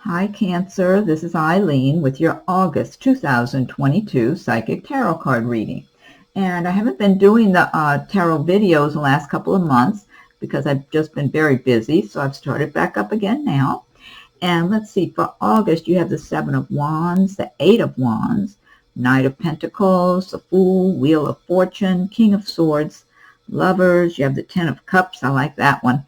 Hi Cancer, this is Eileen with your August 2022 Psychic Tarot Card reading. And I haven't been doing the tarot videos the last couple of months because I've just been very busy, so I've started back up again now. And let's see, for August you have the Seven of Wands, the Eight of Wands, Knight of Pentacles, the Fool, Wheel of Fortune, King of Swords, Lovers, you have the Ten of Cups, I like that one,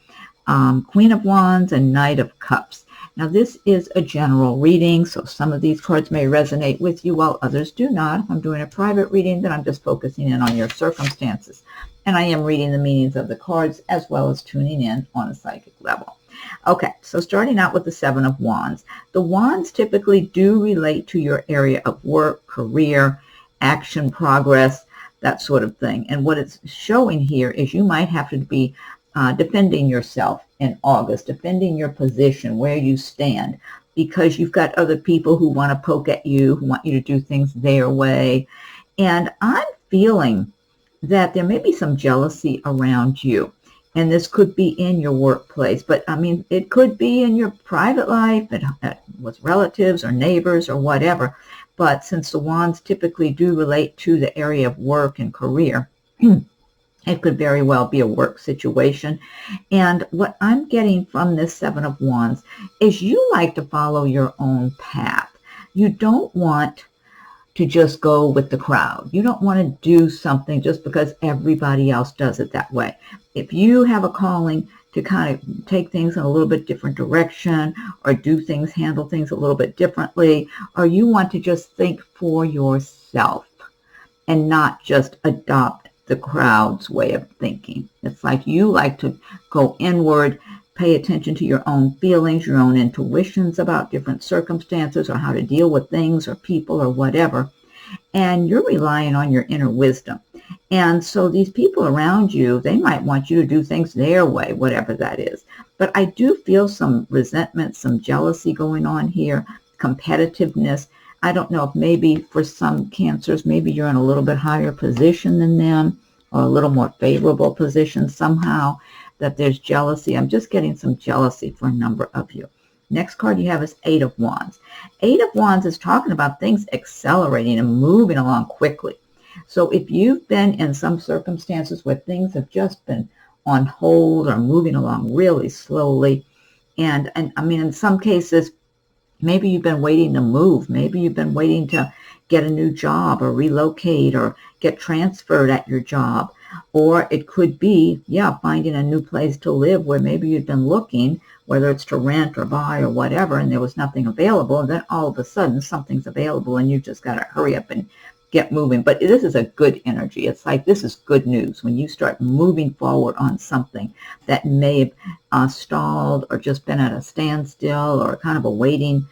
Queen of Wands, and Knight of Cups. Now, this is a general reading, so some of these cards may resonate with you while others do not. If I'm doing a private reading, then I'm just focusing in on your circumstances. And I am reading the meanings of the cards as well as tuning in on a psychic level. Okay, so starting out with the Seven of Wands. The Wands typically do relate to your area of work, career, action, progress, that sort of thing. And what it's showing here is you might have to be defending yourself in August, defending your position, where you stand, because you've got other people who want to poke at you, who want you to do things their way. And I'm feeling that there may be some jealousy around you. And this could be in your workplace, but I mean, it could be in your private life, with relatives or neighbors or whatever. But since the Wands typically do relate to the area of work and career, it could very well be a work situation. And what I'm getting from this Seven of Wands is you like to follow your own path. You don't want to just go with the crowd. You don't want to do something just because everybody else does it that way. If you have a calling to kind of take things in a little bit different direction or do things, handle things a little bit differently, or you want to just think for yourself and not just adopt the crowd's way of thinking. It's like you like to go inward, pay attention to your own feelings, your own intuitions about different circumstances or how to deal with things or people or whatever. And you're relying on your inner wisdom. And so these people around you, they might want you to do things their way, whatever that is. But I do feel some resentment, some jealousy going on here, competitiveness. I don't know if maybe for some Cancers, maybe you're in a little bit higher position than them or a little more favorable position somehow, that there's jealousy. I'm just getting some jealousy for a number of you. Next card you have is Eight of Wands. Eight of Wands is talking about things accelerating and moving along quickly. So if you've been in some circumstances where things have just been on hold or moving along really slowly, and I mean, in some cases, maybe you've been waiting to move. Maybe you've been waiting to get a new job or relocate or get transferred at your job. Or it could be, finding a new place to live where maybe you've been looking, whether it's to rent or buy or whatever, and there was nothing available. And then all of a sudden something's available and you just got to hurry up and get moving. But this is a good energy. It's like this is good news when you start moving forward on something that may have stalled or just been at a standstill or kind of a waiting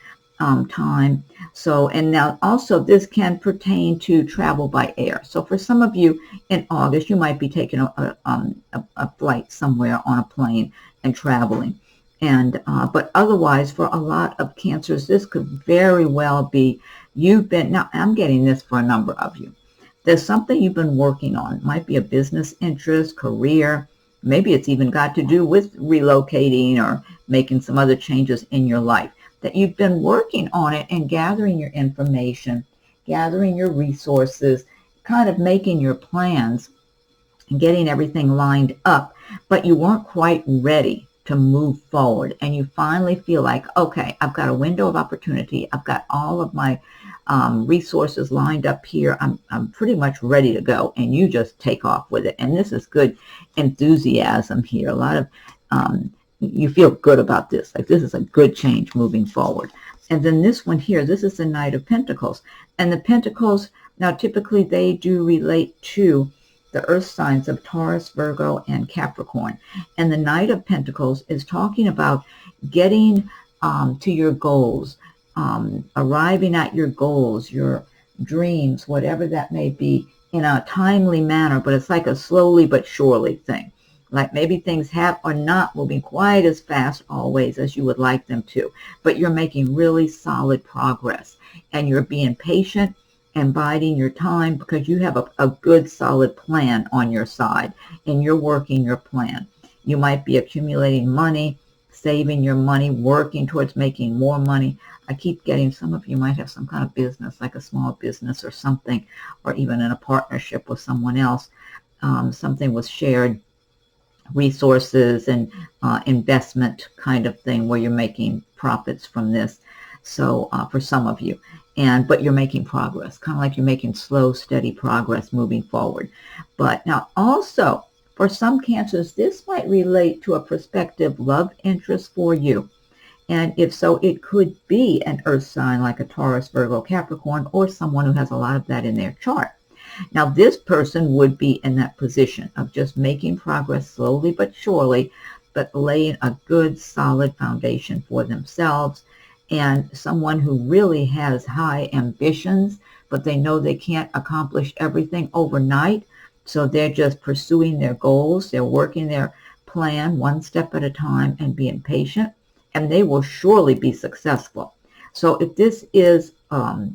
time. So, and now also this can pertain to travel by air. So for some of you in August, you might be taking a flight somewhere on a plane and traveling. And but otherwise, for a lot of Cancers, this could very well be now I'm getting this for a number of you. There's something you've been working on. It might be a business interest, career. Maybe it's even got to do with relocating or making some other changes in your life. That you've been working on it and gathering your information, gathering your resources, kind of making your plans and getting everything lined up, but you weren't quite ready to move forward. And you finally feel like, okay, I've got a window of opportunity. I've got all of my resources lined up here. I'm pretty much ready to go. And you just take off with it. And this is good enthusiasm here. A lot of you feel good about this. Like this is a good change moving forward. And then this one here, this is the Knight of Pentacles. And the Pentacles, now typically they do relate to the earth signs of Taurus, Virgo, and Capricorn. And the Knight of Pentacles is talking about getting to your goals, arriving at your goals, your dreams, whatever that may be, in a timely manner. But it's like a slowly but surely thing. Like maybe things are not moving quite as fast always as you would like them to, but you're making really solid progress and you're being patient and biding your time because you have a good solid plan on your side and you're working your plan. You might be accumulating money, saving your money, working towards making more money. I keep getting, some of you might have some kind of business, like a small business or something, or even in a partnership with someone else, something with shared resources and investment kind of thing where you're making profits from this. So for some of you, but you're making progress, kind of like you're making slow, steady progress moving forward. But now also, for some Cancers, this might relate to a prospective love interest for you. And if so, it could be an earth sign like a Taurus, Virgo, Capricorn, or someone who has a lot of that in their chart. Now, this person would be in that position of just making progress slowly but surely, but laying a good, solid foundation for themselves, and someone who really has high ambitions, but they know they can't accomplish everything overnight. So they're just pursuing their goals. They're working their plan one step at a time and being patient, and they will surely be successful. So if this is,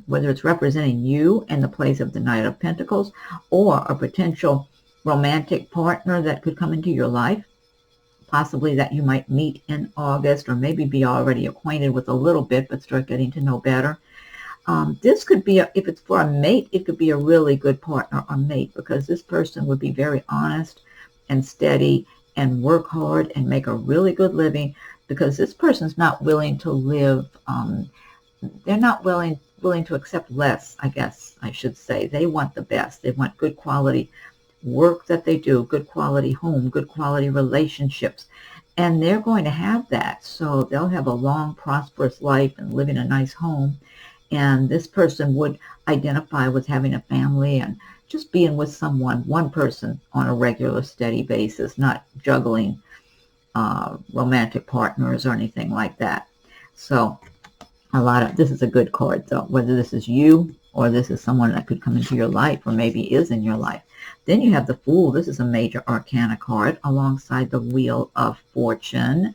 whether it's representing you in the place of the Knight of Pentacles or a potential romantic partner that could come into your life, possibly that you might meet in August, or maybe be already acquainted with a little bit, but start getting to know better. This could be, if it's for a mate, it could be a really good partner or mate, because this person would be very honest and steady and work hard and make a really good living, because this person's not willing to live, they're not willing to accept less, I guess I should say. They want the best. They want good quality work that they do, good quality home, good quality relationships, and they're going to have that. So they'll have a long, prosperous life and live in a nice home. And this person would identify with having a family and just being with someone, one person on a regular, steady basis, not juggling romantic partners or anything like that. So this is a good card, though, whether this is you or this is someone that could come into your life or maybe is in your life. Then you have the Fool. This is a major arcana card alongside the Wheel of Fortune.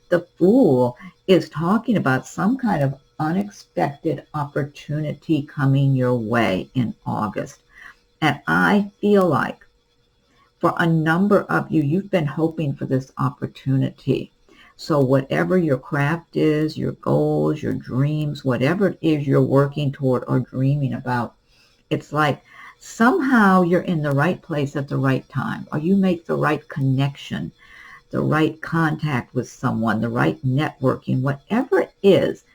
The Fool is talking about some kind of unexpected opportunity coming your way in August. And I feel like for a number of you, you've been hoping for this opportunity. So whatever your craft is, your goals, your dreams, whatever it is you're working toward or dreaming about, it's like somehow you're in the right place at the right time, or you make the right connection, the right contact with someone, the right networking, whatever it is.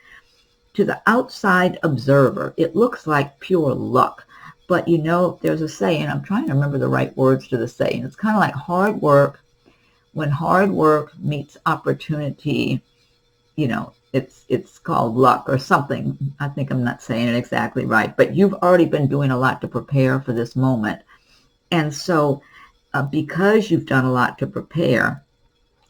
To the outside observer, it looks like pure luck. But you know, there's a saying, I'm trying to remember the right words to the saying. It's kind of like hard work. When hard work meets opportunity, you know, it's called luck or something. I think I'm not saying it exactly right, but you've already been doing a lot to prepare for this moment. And so because you've done a lot to prepare,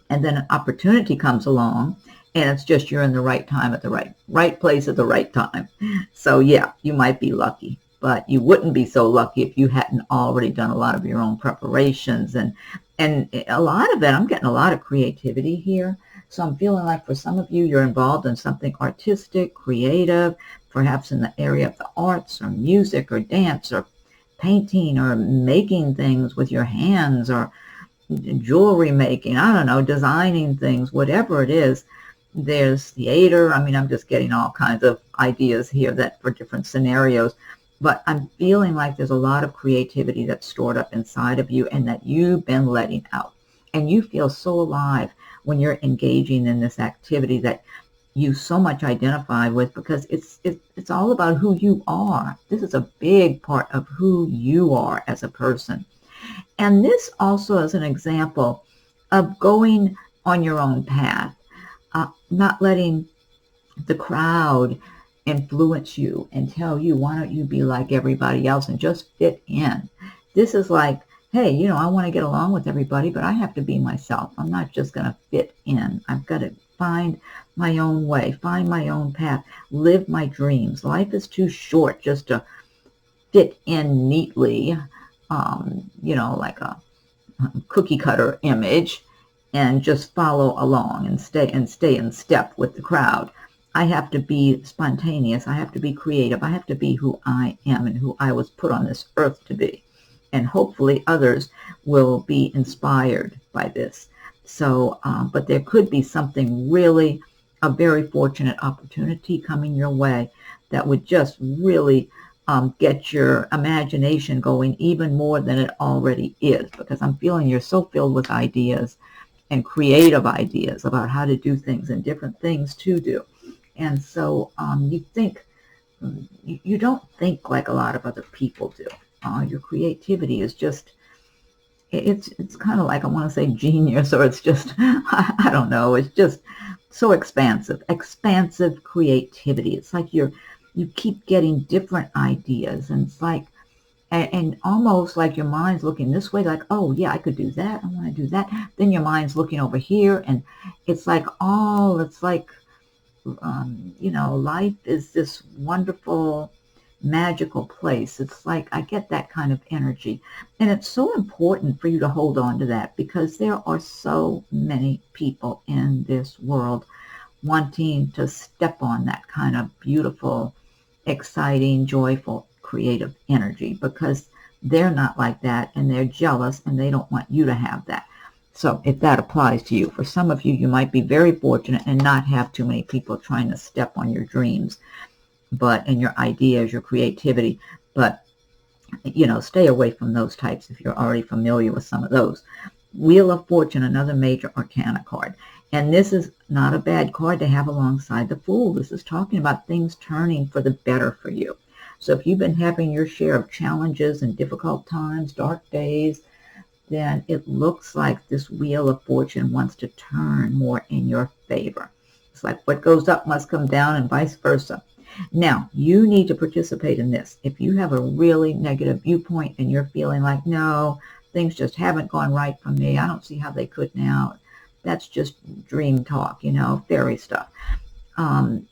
and then an opportunity comes along, and it's just you're in the right time at the right place at the right time. So yeah, you might be lucky, but you wouldn't be so lucky if you hadn't already done a lot of your own preparations. And a lot of it, I'm getting a lot of creativity here. So I'm feeling like for some of you, you're involved in something artistic, creative, perhaps in the area of the arts or music or dance or painting or making things with your hands or jewelry making, I don't know, designing things, whatever it is. There's theater. I mean, I'm just getting all kinds of ideas here that for different scenarios, but I'm feeling like there's a lot of creativity that's stored up inside of you and that you've been letting out. And you feel so alive when you're engaging in this activity that you so much identify with, because it's all about who you are. This is a big part of who you are as a person. And this also is an example of going on your own path. Not letting the crowd influence you and tell you, why don't you be like everybody else and just fit in. This is like, hey, you know, I want to get along with everybody, but I have to be myself. I'm not just going to fit in. I've got to find my own way, find my own path, live my dreams. Life is too short just to fit in neatly, you know, like a cookie cutter image, and just follow along and stay in step with the crowd. I have to be spontaneous. I have to be creative. I have to be who I am and who I was put on this earth to be. And hopefully others will be inspired by this. So, but there could be something really, a very fortunate opportunity coming your way that would just really get your imagination going even more than it already is, because I'm feeling you're so filled with ideas and creative ideas about how to do things and different things to do. And so you don't think like a lot of other people do. Your creativity is just, it's kind of like, I want to say genius, or it's just, I don't know, it's just so expansive creativity. It's like you keep getting different ideas, and it's like, and almost like your mind's looking this way, like, oh yeah, I could do that, I want to do that. Then your mind's looking over here, and it's like, life is this wonderful, magical place. It's like, I get that kind of energy. And it's so important for you to hold on to that, because there are so many people in this world wanting to step on that kind of beautiful, exciting, joyful, creative energy, because they're not like that, and they're jealous, and they don't want you to have that. So if that applies to you, for some of you, you might be very fortunate and not have too many people trying to step on your dreams, and your ideas, your creativity. But, stay away from those types if you're already familiar with some of those. Wheel of Fortune, another major arcana card. And this is not a bad card to have alongside the Fool. This is talking about things turning for the better for you. So if you've been having your share of challenges and difficult times, dark days, then it looks like this Wheel of Fortune wants to turn more in your favor. It's like what goes up must come down, and vice versa. Now, you need to participate in this. If you have a really negative viewpoint and you're feeling like, no, things just haven't gone right for me, I don't see how they could now, that's just dream talk, fairy stuff. Then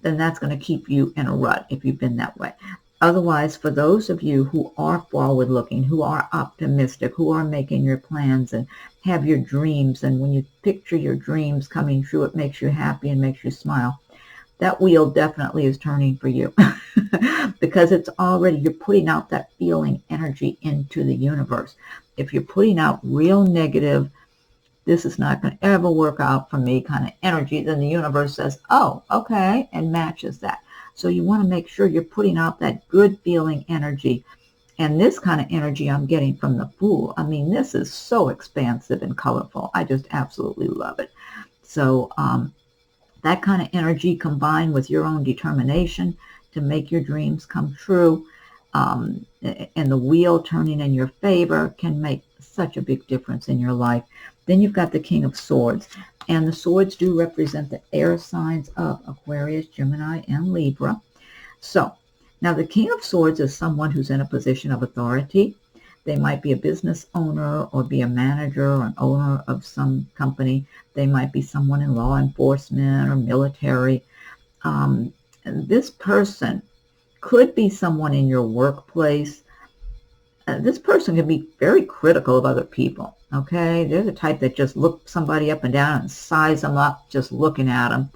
that's going to keep you in a rut if you've been that way. Otherwise, for those of you who are forward-looking, who are optimistic, who are making your plans and have your dreams, and when you picture your dreams coming true, it makes you happy and makes you smile, that wheel definitely is turning for you. Because it's already, you're putting out that feeling energy into the universe. If you're putting out real negative, this is not going to ever work out for me kind of energy, then the universe says, oh, okay, and matches that. So you want to make sure you're putting out that good feeling energy. And this kind of energy I'm getting from the Fool, I mean, this is so expansive and colorful. I just absolutely love it. So that kind of energy combined with your own determination to make your dreams come true, and the wheel turning in your favor can make such a big difference in your life. Then you've got the King of Swords. And the swords do represent the air signs of Aquarius, Gemini, and Libra. So, now the King of Swords is someone who's in a position of authority. They might be a business owner or be a manager or an owner of some company. They might be someone in law enforcement or military. This person could be someone in your workplace. This person can be very critical of other people. Okay, they're the type that just look somebody up and down and size them up just looking at them.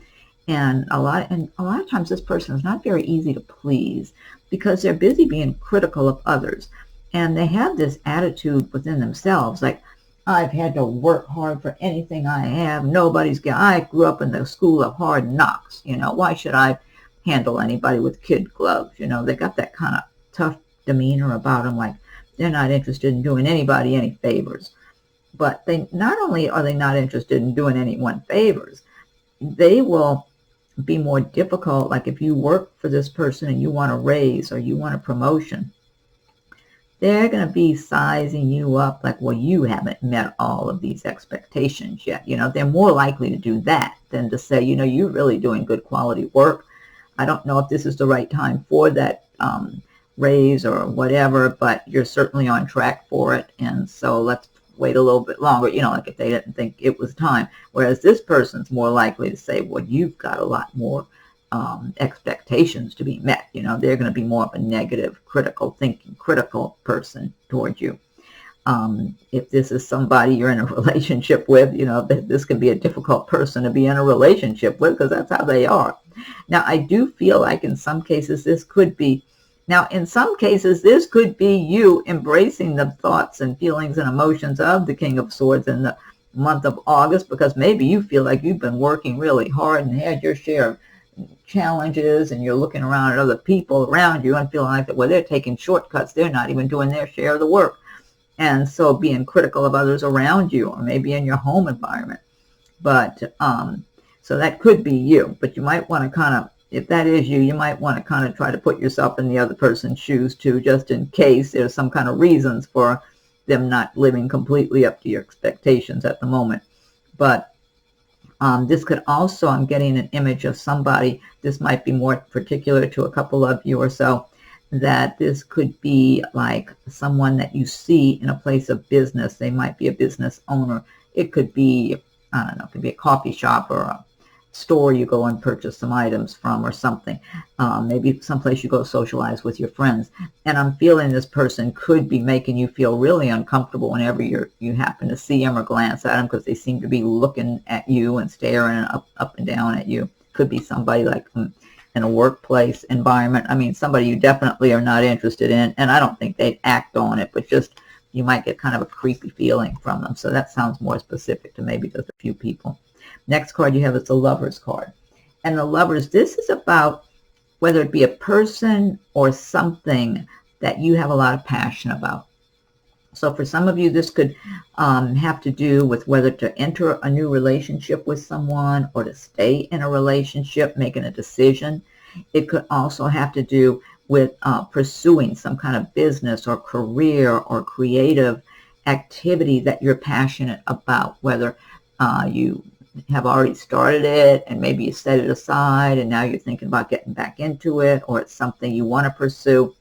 And a lot of times this person is not very easy to please because they're busy being critical of others. And they have this attitude within themselves, like, I've had to work hard for anything I have. I grew up in the school of hard knocks. Why should I handle anybody with kid gloves? They got that kind of tough demeanor about them, like they're not interested in doing anybody any favors. But they not only are they not interested in doing anyone favors, they will be more difficult. Like if you work for this person and you want a raise or you want a promotion, they're going to be sizing you up like, well, you haven't met all of these expectations yet. They're more likely to do that than to say, you're really doing good quality work. I don't know if this is the right time for that raise or whatever, but you're certainly on track for it. And so let's wait a little bit longer, like if they didn't think it was time. Whereas this person's more likely to say, well, you've got a lot more expectations to be met. They're going to be more of a negative, critical person toward you. If this is somebody you're in a relationship with, this can be a difficult person to be in a relationship with because that's how they are. Now, I do feel like in some cases this could be you embracing the thoughts and feelings and emotions of the King of Swords and month of August, because maybe you feel like you've been working really hard and had your share of challenges, and you're looking around at other people around you and feeling like that, well, they're taking shortcuts. They're not even doing their share of the work. And so being critical of others around you, or maybe in your home environment. But so that could be you. But you might want to kind of, if that is you, you might want to kind of try to put yourself in the other person's shoes too, just in case there's some kind of reasons for them not living completely up to your expectations at the moment. But this could also, I'm getting an image of somebody, this might be more particular to a couple of you or so, that this could be like someone that you see in a place of business. They might be a business owner. It could be, I don't know, it could be a coffee shop or a store you go and purchase some items from or something. Maybe someplace you go socialize with your friends. And I'm feeling this person could be making you feel really uncomfortable whenever you happen to see them or glance at them, because they seem to be looking at you and staring up and down at you. Could be somebody like in a workplace environment. I mean, somebody you definitely are not interested in, and I don't think they'd act on it, but just you might get kind of a creepy feeling from them. So that sounds more specific to maybe just a few people. Next card you have is the Lovers card. And the Lovers, this is about whether it be a person or something that you have a lot of passion about. So for some of you, this could have to do with whether to enter a new relationship with someone or to stay in a relationship, making a decision. It could also have to do with pursuing some kind of business or career or creative activity that you're passionate about, whether you have already started it and maybe you set it aside and now you're thinking about getting back into it, or it's something you want to pursue.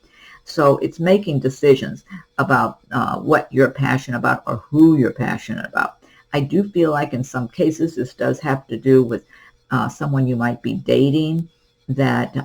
So it's making decisions about what you're passionate about or who you're passionate about. I do feel like in some cases this does have to do with someone you might be dating, that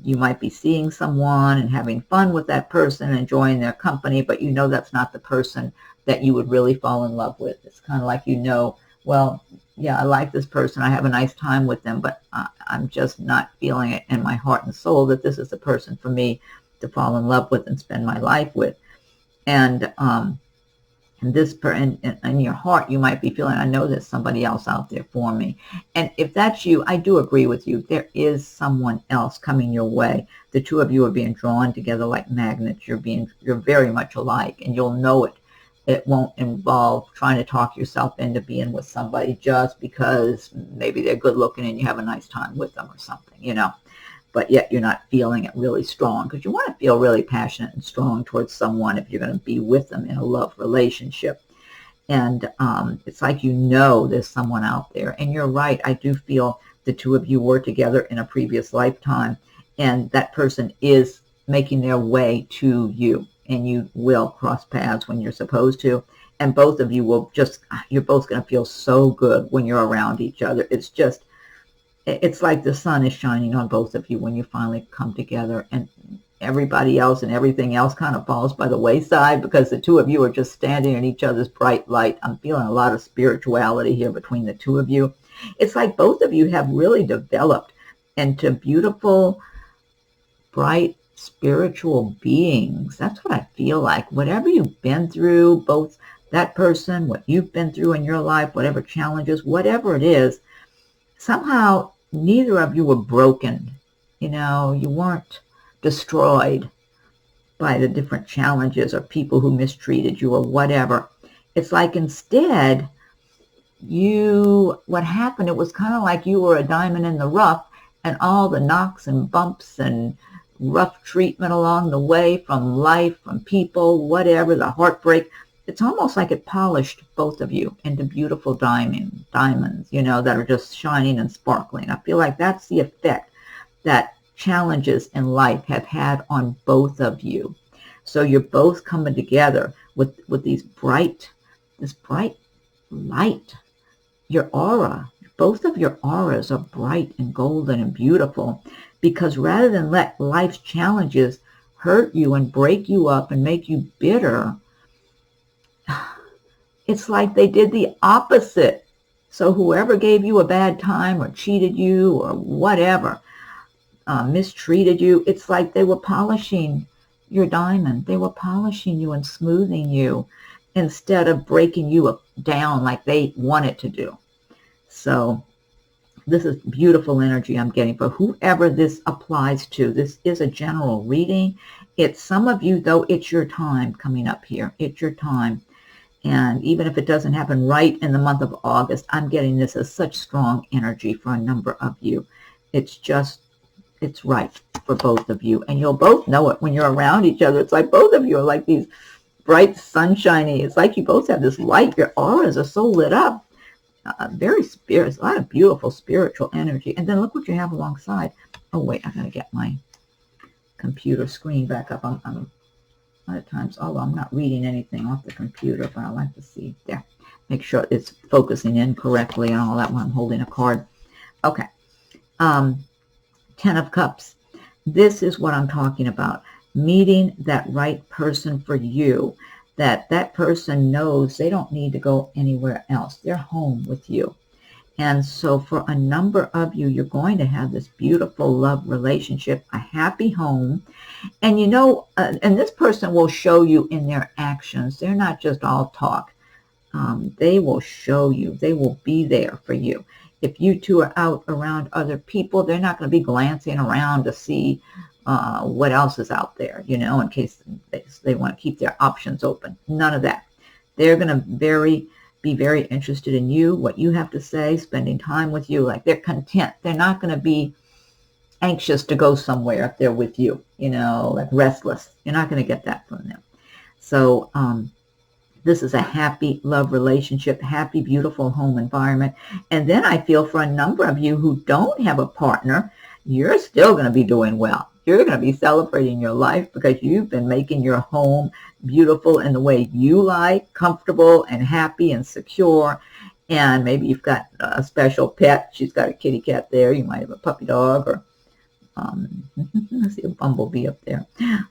you might be seeing someone and having fun with that person, enjoying their company, but you know that's not the person that you would really fall in love with. It's kind of like, you know, well, yeah, I like this person, I have a nice time with them, but I'm just not feeling it in my heart and soul that this is the person for me to fall in love with and spend my life with. And this in your heart, you might be feeling, I know there's somebody else out there for me. And if that's you, I do agree with you. There is someone else coming your way. The two of you are being drawn together like magnets. You're very much alike, and you'll know it. It won't involve trying to talk yourself into being with somebody just because maybe they're good looking and you have a nice time with them or something, you know. But yet you're not feeling it really strong, because you want to feel really passionate and strong towards someone if you're going to be with them in a love relationship. And it's like, you know, there's someone out there. And you're right, I do feel the two of you were together in a previous lifetime, and that person is making their way to you. And you will cross paths when you're supposed to. And both of you will you're both going to feel so good when you're around each other. It's like the sun is shining on both of you when you finally come together, and everybody else and everything else kind of falls by the wayside because the two of you are just standing in each other's bright light. I'm feeling a lot of spirituality here between the two of you. It's like both of you have really developed into beautiful, bright, spiritual beings. That's what I feel like. Whatever you've been through, both that person, what you've been through in your life, whatever challenges, whatever it is, somehow neither of you were broken. You know, you weren't destroyed by the different challenges or people who mistreated you or whatever. It's like instead, what happened, it was kind of like you were a diamond in the rough, and all the knocks and bumps and rough treatment along the way from life, from people, whatever, the heartbreak, it's almost like it polished both of you into beautiful diamonds, you know, that are just shining and sparkling. I feel like that's the effect that challenges in life have had on both of you. So you're both coming together with this bright light. Your aura, both of your auras are bright and golden and beautiful, because rather than let life's challenges hurt you and break you up and make you bitter, it's like they did the opposite. So whoever gave you a bad time or cheated you or whatever, mistreated you, it's like they were polishing your diamond. They were polishing you and smoothing you instead of breaking you down like they want it to do. So this is beautiful energy I'm getting for whoever this applies to. This is a general reading. It's some of you, though, it's your time coming up here. It's your time. And even if it doesn't happen right in the month of August, I'm getting this as such strong energy for a number of you. It's right for both of you. And you'll both know it when you're around each other. It's like both of you are like these bright, sunshiny. It's like you both have this light. Your auras are so lit up. Very spirit, a lot of beautiful spiritual energy. And then look what you have alongside. Oh, wait, I got to get my computer screen back up. I'm a lot of times, although I'm not reading anything off the computer, but I like to see there. Make sure it's focusing in correctly and all that when I'm holding a card. Okay. 10 of Cups. This is what I'm talking about. Meeting that right person for you. That person knows they don't need to go anywhere else. They're home with you. And so for a number of you, you're going to have this beautiful love relationship, a happy home. And you know, and this person will show you in their actions. They're not just all talk. They will show you. They will be there for you. If you two are out around other people, they're not going to be glancing around to see what else is out there, you know, in case they want to keep their options open. None of that. They're going to be very interested in you, what you have to say, spending time with you. Like they're content. They're not going to be anxious to go somewhere if they're with you, you know, like restless. You're not going to get that from them. So this is a happy love relationship, happy, beautiful home environment. And then I feel for a number of you who don't have a partner, you're still going to be doing well. You're going to be celebrating your life because you've been making your home beautiful in the way you like, comfortable and happy and secure. And maybe you've got a special pet. She's got a kitty cat there. You might have a puppy dog or I see a bumblebee up there.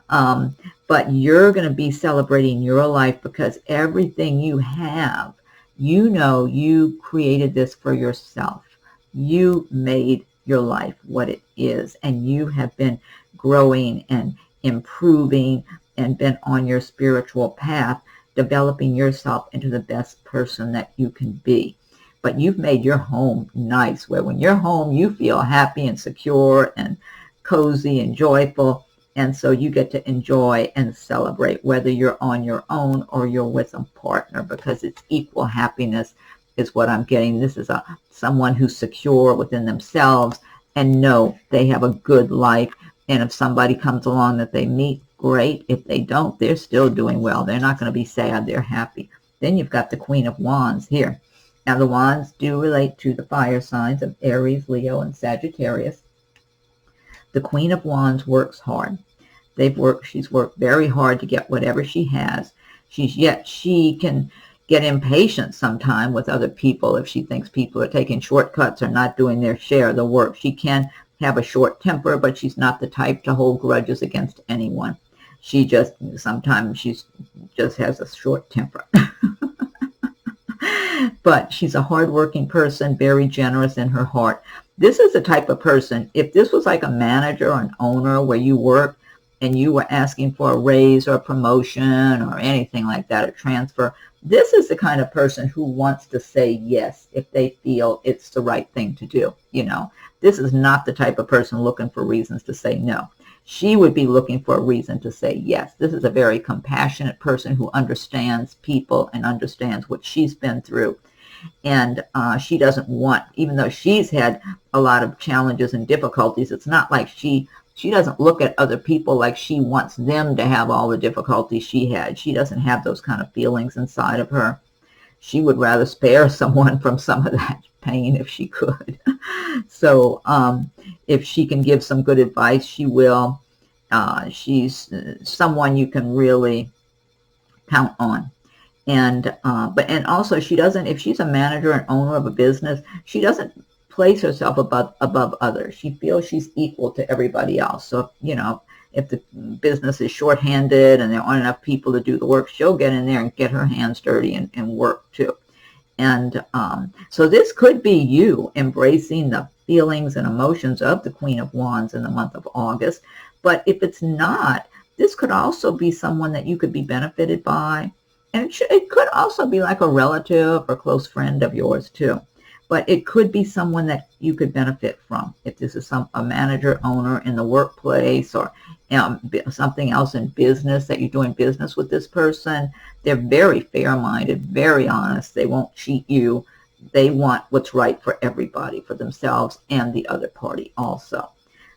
But you're going to be celebrating your life because everything you have, you know, you created this for yourself. You made your life what it is, and you have been growing and improving and been on your spiritual path, developing yourself into the best person that you can be. But you've made your home nice, where when you're home, you feel happy and secure and cozy and joyful. And so you get to enjoy and celebrate, whether you're on your own or you're with a partner, because it's equal happiness is what I'm getting. This is someone who's secure within themselves and know they have a good life. And if somebody comes along that they meet, great. If they don't, they're still doing well. They're not going to be sad. They're happy. Then you've got the Queen of Wands here. Now, the Wands do relate to the fire signs of Aries, Leo, and Sagittarius. The Queen of Wands works hard. She's worked very hard to get whatever she has. She can get impatient sometime with other people if she thinks people are taking shortcuts or not doing their share of the work. She can have a short temper, but she's not the type to hold grudges against anyone. Sometimes she just has a short temper. But she's a hardworking person, very generous in her heart. This is the type of person, if this was like a manager or an owner where you work and you were asking for a raise or a promotion or anything like that, a transfer, this is the kind of person who wants to say yes if they feel it's the right thing to do. You know, this is not the type of person looking for reasons to say no. She would be looking for a reason to say yes. This is a very compassionate person who understands people and understands what she's been through. And she doesn't want, even though she's had a lot of challenges and difficulties, it's not like she doesn't look at other people like she wants them to have all the difficulties she had. She doesn't have those kind of feelings inside of her. She would rather spare someone from some of that pain if she could. So if she can give some good advice, she will. She's someone you can really count on. And also she doesn't, if she's a manager and owner of a business, she doesn't place herself above others. She feels she's equal to everybody else. So, you know, if the business is shorthanded and there aren't enough people to do the work, she'll get in there and get her hands dirty and work too. And so this could be you embracing the feelings and emotions of the Queen of Wands in the month of August. But if it's not, this could also be someone that you could be benefited by. And it could also be like a relative or close friend of yours too. But it could be someone that you could benefit from. If this is a manager, owner in the workplace, or something else in business that you're doing business with this person, they're very fair-minded, very honest. They won't cheat you. They want what's right for everybody, for themselves and the other party also.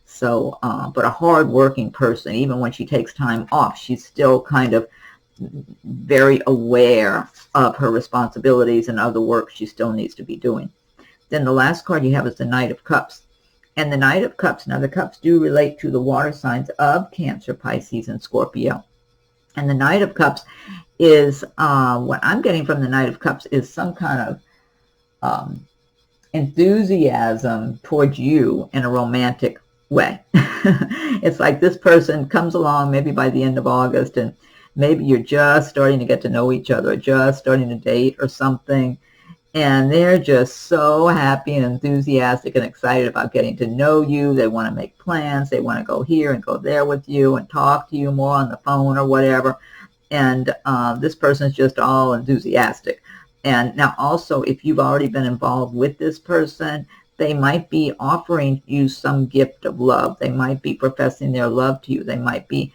So, but a hard-working person, even when she takes time off, she's still kind of very aware of her responsibilities and other work she still needs to be doing. Then the last card you have is the Knight of Cups. And the Knight of Cups, now the cups do relate to the water signs of Cancer, Pisces, and Scorpio. And the Knight of Cups is, what I'm getting from the Knight of Cups is some kind of enthusiasm towards you in a romantic way. It's like this person comes along maybe by the end of August, and maybe you're just starting to get to know each other, or just starting to date or something. And they're just so happy and enthusiastic and excited about getting to know you. They want to make plans. They want to go here and go there with you and talk to you more on the phone or whatever. And this person is just all enthusiastic. And now also, if you've already been involved with this person, they might be offering you some gift of love. They might be professing their love to you. They might be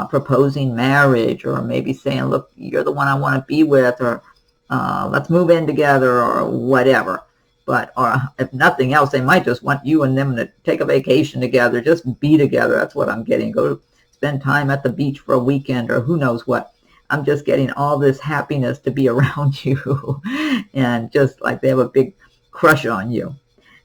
proposing marriage, or maybe saying, look, you're the one I want to be with, or let's move in together, or whatever. But, or if nothing else, they might just want you and them to take a vacation together, just be together. That's what I'm getting. Go spend time at the beach for a weekend, or who knows what. I'm just getting all this happiness to be around you, and just like they have a big crush on you.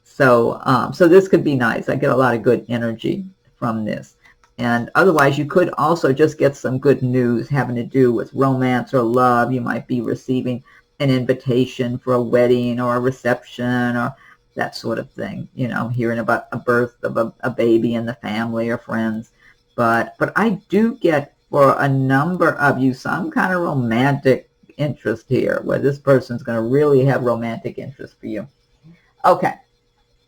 So, so this could be nice. I get a lot of good energy from this. And otherwise, you could also just get some good news having to do with romance or love. You might be receiving an invitation for a wedding or a reception or that sort of thing. You know, hearing about a birth of a baby in the family or friends. But I do get for a number of you some kind of romantic interest here, where this person's going to really have romantic interest for you. Okay.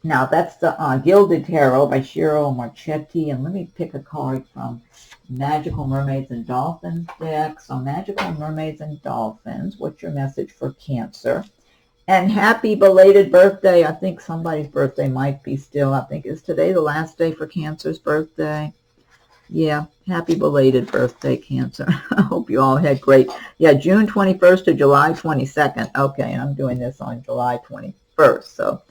Now, that's the Gilded Tarot by Ciro Marchetti. And let me pick a card from Magical Mermaids and Dolphins deck. So, Magical Mermaids and Dolphins, what's your message for Cancer? And happy belated birthday. I think somebody's birthday might be still. I think, is today the last day for Cancer's birthday? Yeah, happy belated birthday, Cancer. I hope you all had great. Yeah, June 21st to July 22nd. Okay, and I'm doing this on July 21st. So,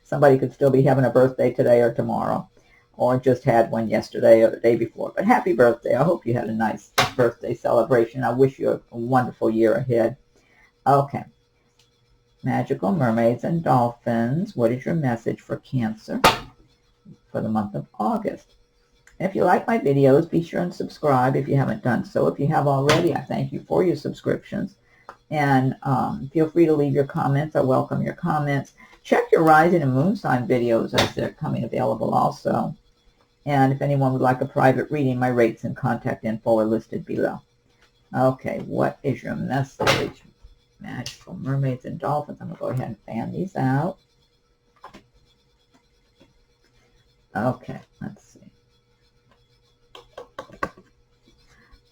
somebody could still be having a birthday today or tomorrow, or just had one yesterday or the day before. But happy birthday. I hope you had a nice birthday celebration. I wish you a wonderful year ahead. Okay. Magical Mermaids and Dolphins, what is your message for Cancer for the month of August? If you like my videos, be sure and subscribe if you haven't done so. If you have already, I thank you for your subscriptions. And feel free to leave your comments. I welcome your comments. Check your rising and moon sign videos as they're coming available also. And if anyone would like a private reading, my rates and contact info are listed below. Okay, what is your message? Magical Mermaids and Dolphins. I'm going to go ahead and fan these out. Okay, let's see.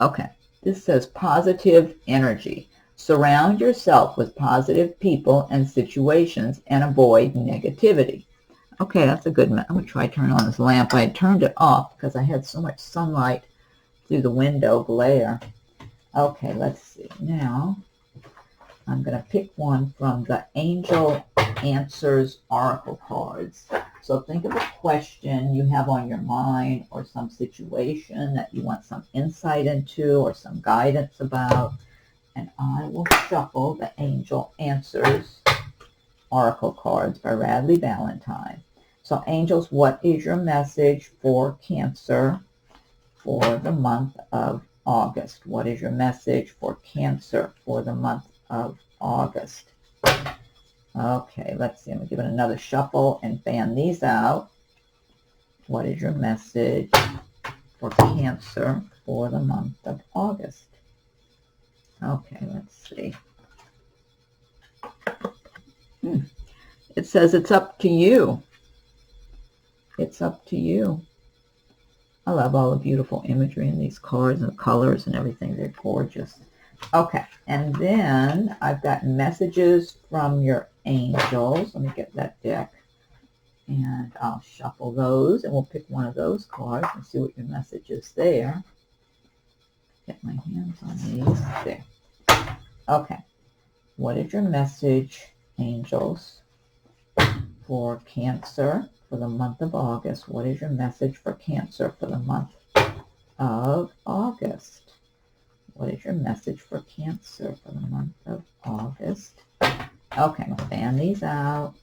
Okay, this says positive energy. Surround yourself with positive people and situations and avoid negativity. Okay, that's a good one. I'm going to try turning on this lamp. I had turned it off because I had so much sunlight through the window glare. Okay, let's see. Now, I'm going to pick one from the Angel Answers Oracle cards. So think of a question you have on your mind, or some situation that you want some insight into or some guidance about. And I will shuffle the Angel Answers Oracle cards by Radleigh Valentine. So, angels, what is your message for Cancer for the month of August? What is your message for Cancer for the month of August? Okay, let's see. I'm going to give it another shuffle and fan these out. What is your message for Cancer for the month of August? Okay, let's see. It says it's up to you. It's up to you. I love all the beautiful imagery in these cards and the colors and everything. They're gorgeous. Okay, and then I've got messages from your angels. Let me get that deck, and I'll shuffle those, and we'll pick one of those cards and see what your message is there. Get my hands on these. There. Okay. What is your message, angels, for Cancer for the month of August? What is your message for Cancer for the month of August? What is your message for Cancer for the month of August? Okay, I'm going to fan these out.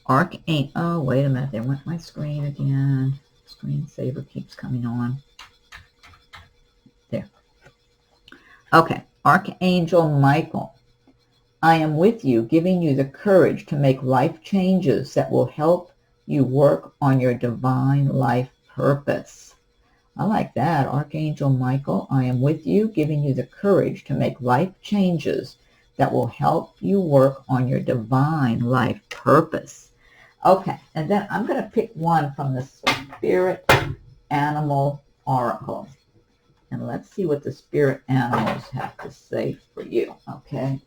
Archangel. Oh, wait a minute. There went my screen again. Screensaver keeps coming on. There. Okay. Archangel Michael. I am with you, giving you the courage to make life changes that will help you work on your divine life purpose. I like that. Archangel Michael, I am with you, giving you the courage to make life changes that will help you work on your divine life purpose. Okay, and then I'm going to pick one from the Spirit Animal Oracle. And let's see what the spirit animals have to say for you, okay?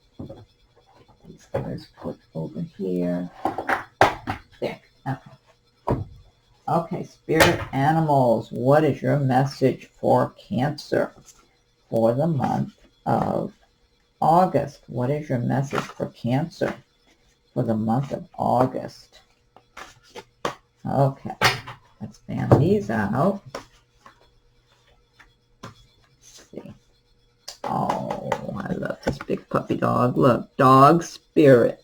These guys put over here. There, okay. Okay, spirit animals, what is your message for Cancer for the month of August? What is your message for Cancer for the month of August? Okay, let's fan these out. Let's see. Oh, I love this big puppy dog. Look, dog spirit.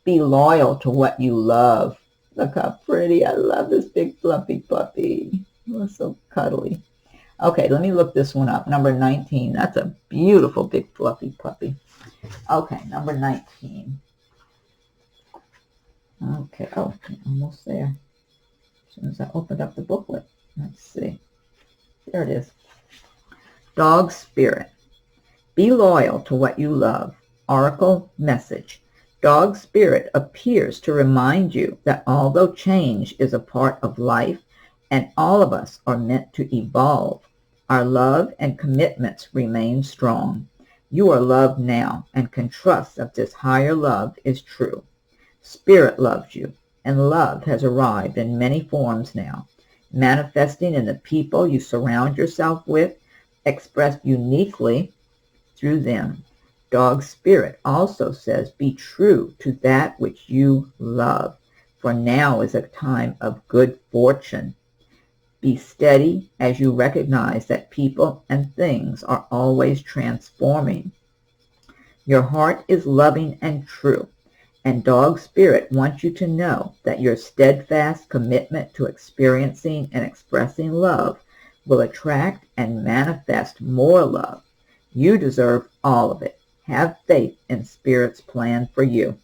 Be loyal to what you love. Look how pretty. I love this big fluffy puppy. Oh, so cuddly. Okay, let me look this one up. Number 19. That's a beautiful big fluffy puppy. Okay, number 19. Okay, oh, almost there. As soon as I opened up the booklet. Let's see. There it is. Dog spirit. Be loyal to what you love. Oracle message. Dog spirit appears to remind you that although change is a part of life and all of us are meant to evolve, our love and commitments remain strong. You are loved now and can trust that this higher love is true. Spirit loves you, and love has arrived in many forms now, manifesting in the people you surround yourself with, expressed uniquely through them. Dog spirit also says, be true to that which you love, for now is a time of good fortune. Be steady as you recognize that people and things are always transforming. Your heart is loving and true, and dog spirit wants you to know that your steadfast commitment to experiencing and expressing love will attract and manifest more love. You deserve all of it. Have faith in Spirit's plan for you.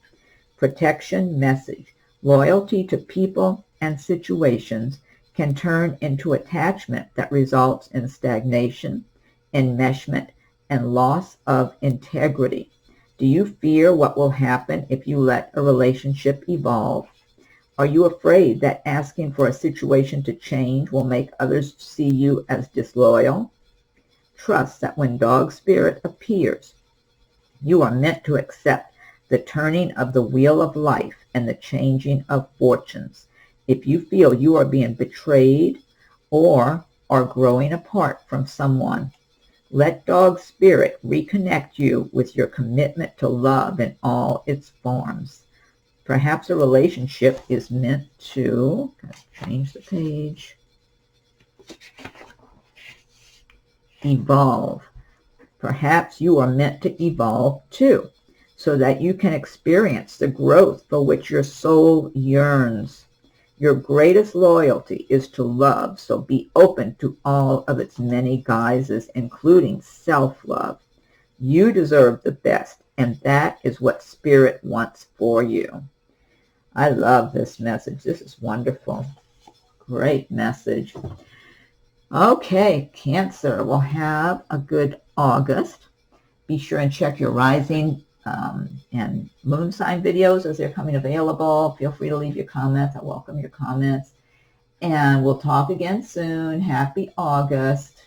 Protection message. Loyalty to people and situations can turn into attachment that results in stagnation, enmeshment, and loss of integrity. Do you fear what will happen if you let a relationship evolve? Are you afraid that asking for a situation to change will make others see you as disloyal? Trust that when dog spirit appears, you are meant to accept the turning of the wheel of life and the changing of fortunes. If you feel you are being betrayed or are growing apart from someone, let dog spirit reconnect you with your commitment to love in all its forms. Perhaps a relationship is meant to, change the page, evolve. Perhaps you are meant to evolve too, so that you can experience the growth for which your soul yearns. Your greatest loyalty is to love, so be open to all of its many guises, including self-love. You deserve the best, and that is what Spirit wants for you. I love this message. This is wonderful. Great message. Okay, Cancer will have a good August. Be sure and check your rising and moon sign videos as they're coming available. Feel free to leave your comments. I welcome your comments. And we'll talk again soon. Happy August.